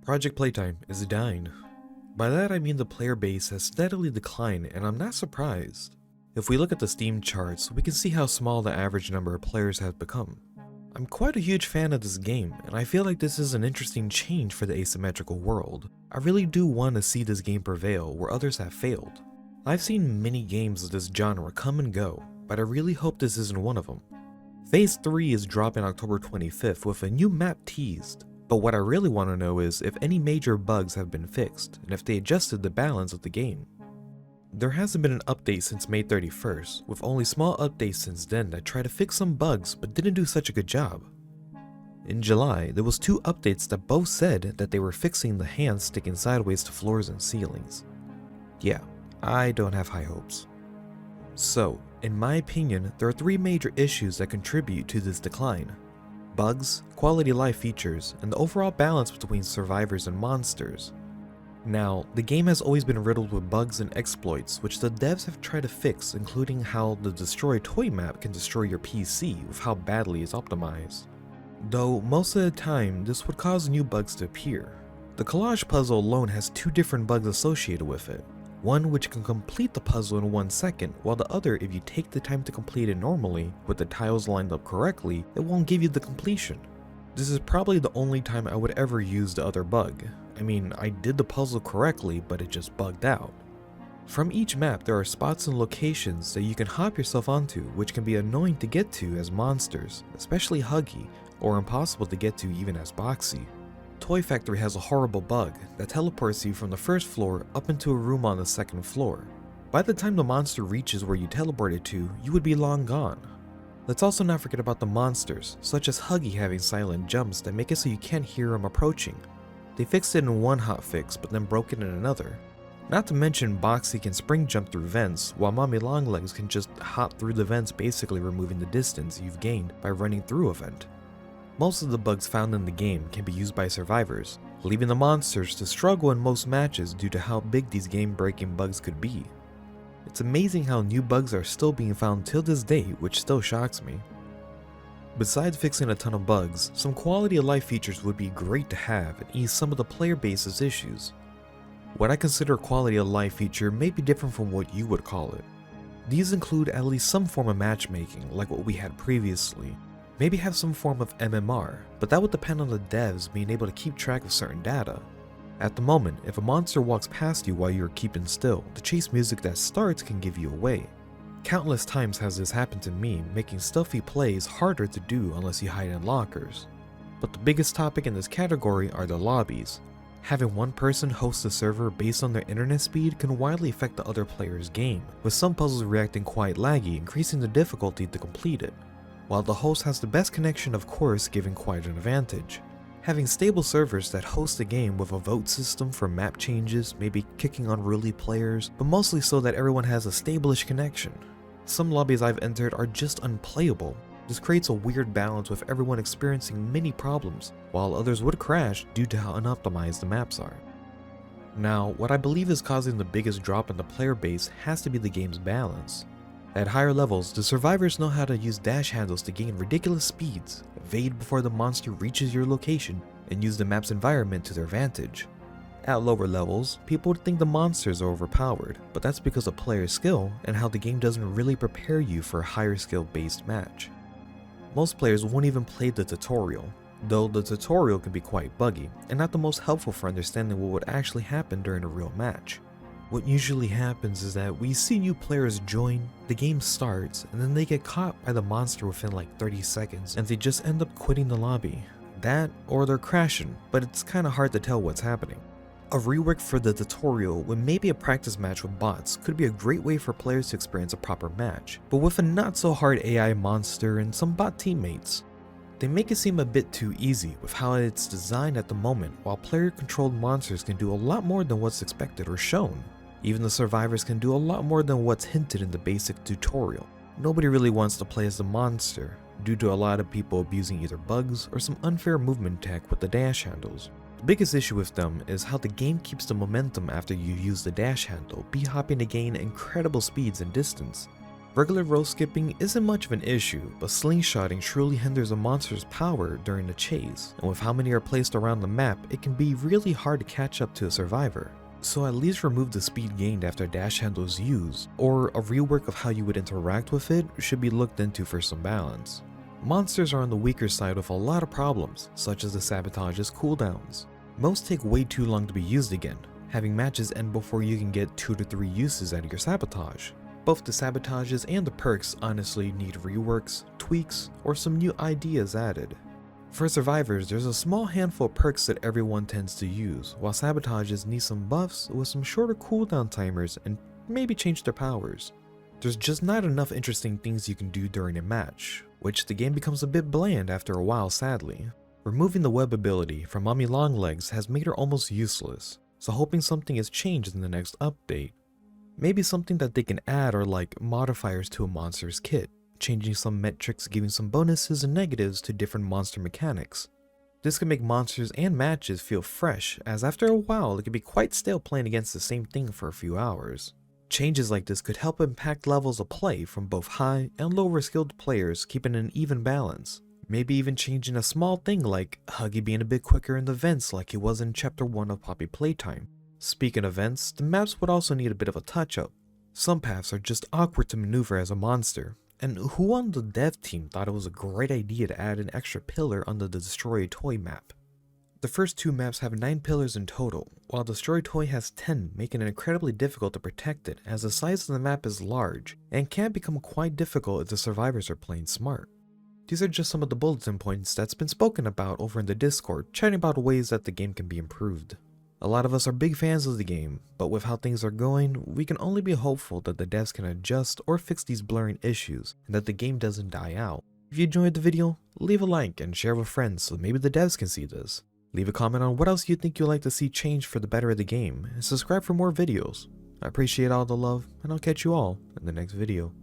Project Playtime is dying. By that I mean the player base has steadily declined, and I'm not surprised. If we look at the Steam charts, we can see how small the average number of players has become. I'm quite a huge fan of this game, and I feel like this is an interesting change for the asymmetrical world. I really do want to see this game prevail where others have failed. I've seen many games of this genre come and go, but I really hope this isn't one of them. Phase 3 is dropping October 25th with a new map teased, but what I really want to know is if any major bugs have been fixed, and if they adjusted the balance of the game. There hasn't been an update since May 31st, with only small updates since then that try to fix some bugs but didn't do such a good job. In July, there was 2 updates that both said that they were fixing the hands sticking sideways to floors and ceilings. Yeah, I don't have high hopes. So, in my opinion, there are 3 major issues that contribute to this decline. Bugs, quality of life features, and the overall balance between survivors and monsters. Now, the game has always been riddled with bugs and exploits, which the devs have tried to fix, including how the Destroy Toy map can destroy your PC with how badly it's optimized. Though most of the time, this would cause new bugs to appear. The collage puzzle alone has 2 different bugs associated with it. One which can complete the puzzle in 1 second, while the other, if you take the time to complete it normally, with the tiles lined up correctly, it won't give you the completion. This is probably the only time I would ever use the other bug. I mean, I did the puzzle correctly, but it just bugged out. From each map, there are spots and locations that you can hop yourself onto, which can be annoying to get to as monsters, especially Huggy, or impossible to get to even as Boxy. Toy Factory has a horrible bug that teleports you from the first floor up into a room on the second floor. By the time the monster reaches where you teleported to, you would be long gone. Let's also not forget about the monsters, such as Huggy having silent jumps that make it so you can't hear him approaching. They fixed it in one hotfix, but then broke it in another. Not to mention Boxy can spring jump through vents, while Mommy Longlegs can just hop through the vents, basically removing the distance you've gained by running through a vent. Most of the bugs found in the game can be used by survivors, leaving the monsters to struggle in most matches due to how big these game-breaking bugs could be. It's amazing how new bugs are still being found till this day, which still shocks me. Besides fixing a ton of bugs, some quality of life features would be great to have and ease some of the player base's issues. What I consider a quality of life feature may be different from what you would call it. These include at least some form of matchmaking, like what we had previously. Maybe have some form of MMR, but that would depend on the devs being able to keep track of certain data. At the moment, if a monster walks past you while you're keeping still, the chase music that starts can give you away. Countless times has this happened to me, making stealthy plays harder to do unless you hide in lockers. But the biggest topic in this category are the lobbies. Having one person host a server based on their internet speed can widely affect the other player's game, with some puzzles reacting quite laggy, increasing the difficulty to complete it. While the host has the best connection, of course, giving quite an advantage. Having stable servers that host the game with a vote system for map changes, maybe kicking unruly players, but mostly so that everyone has a stable-ish connection. Some lobbies I've entered are just unplayable. This creates a weird balance with everyone experiencing many problems, while others would crash due to how unoptimized the maps are. Now, what I believe is causing the biggest drop in the player base has to be the game's balance. At higher levels, the survivors know how to use dash handles to gain ridiculous speeds, evade before the monster reaches your location, and use the map's environment to their advantage. At lower levels, people would think the monsters are overpowered, but that's because of player skill and how the game doesn't really prepare you for a higher skill based match. Most players won't even play the tutorial, though the tutorial can be quite buggy, and not the most helpful for understanding what would actually happen during a real match. What usually happens is that we see new players join, the game starts, and then they get caught by the monster within like 30 seconds and they just end up quitting the lobby. That, or they're crashing, but it's kinda hard to tell what's happening. A rework for the tutorial with maybe a practice match with bots could be a great way for players to experience a proper match, but with a not so hard AI monster and some bot teammates. They make it seem a bit too easy with how it's designed at the moment, while player controlled monsters can do a lot more than what's expected or shown. Even the survivors can do a lot more than what's hinted in the basic tutorial. Nobody really wants to play as the monster, due to a lot of people abusing either bugs or some unfair movement tech with the dash handles. The biggest issue with them is how the game keeps the momentum after you use the dash handle, b-hopping to gain incredible speeds and distance. Regular row skipping isn't much of an issue, but slingshotting truly hinders a monster's power during the chase, and with how many are placed around the map, it can be really hard to catch up to a survivor. So at least remove the speed gained after dash handle is used, or a rework of how you would interact with it should be looked into for some balance. Monsters are on the weaker side with a lot of problems, such as the sabotage's cooldowns. Most take way too long to be used again, having matches end before you can get 2 to 3 uses out of your sabotage. Both the sabotages and the perks honestly need reworks, tweaks, or some new ideas added. For survivors, there's a small handful of perks that everyone tends to use, while sabotages need some buffs with some shorter cooldown timers and maybe change their powers. There's just not enough interesting things you can do during a match, which the game becomes a bit bland after a while sadly. Removing the web ability from Mommy Longlegs has made her almost useless, so hoping something is changed in the next update. Maybe something that they can add are like modifiers to a monster's kit, changing some metrics, giving some bonuses and negatives to different monster mechanics. This can make monsters and matches feel fresh, as after a while it can be quite stale playing against the same thing for a few hours. Changes like this could help impact levels of play from both high and lower skilled players, keeping an even balance. Maybe even changing a small thing like Huggy being a bit quicker in the vents like he was in Chapter 1 of Poppy Playtime. Speaking of vents, the maps would also need a bit of a touch-up. Some paths are just awkward to maneuver as a monster, and who on the dev team thought it was a great idea to add an extra pillar on the Destroy a Toy map? The first 2 maps have 9 pillars in total, while Destroy a Toy has 10, making it incredibly difficult to protect it as the size of the map is large, and can become quite difficult if the survivors are playing smart. These are just some of the bulletin points that's been spoken about over in the Discord, chatting about ways that the game can be improved. A lot of us are big fans of the game, but with how things are going, we can only be hopeful that the devs can adjust or fix these blurring issues, and that the game doesn't die out. If you enjoyed the video, leave a like and share with friends so maybe the devs can see this. Leave a comment on what else you think you'd like to see change for the better of the game, and subscribe for more videos. I appreciate all the love, and I'll catch you all in the next video.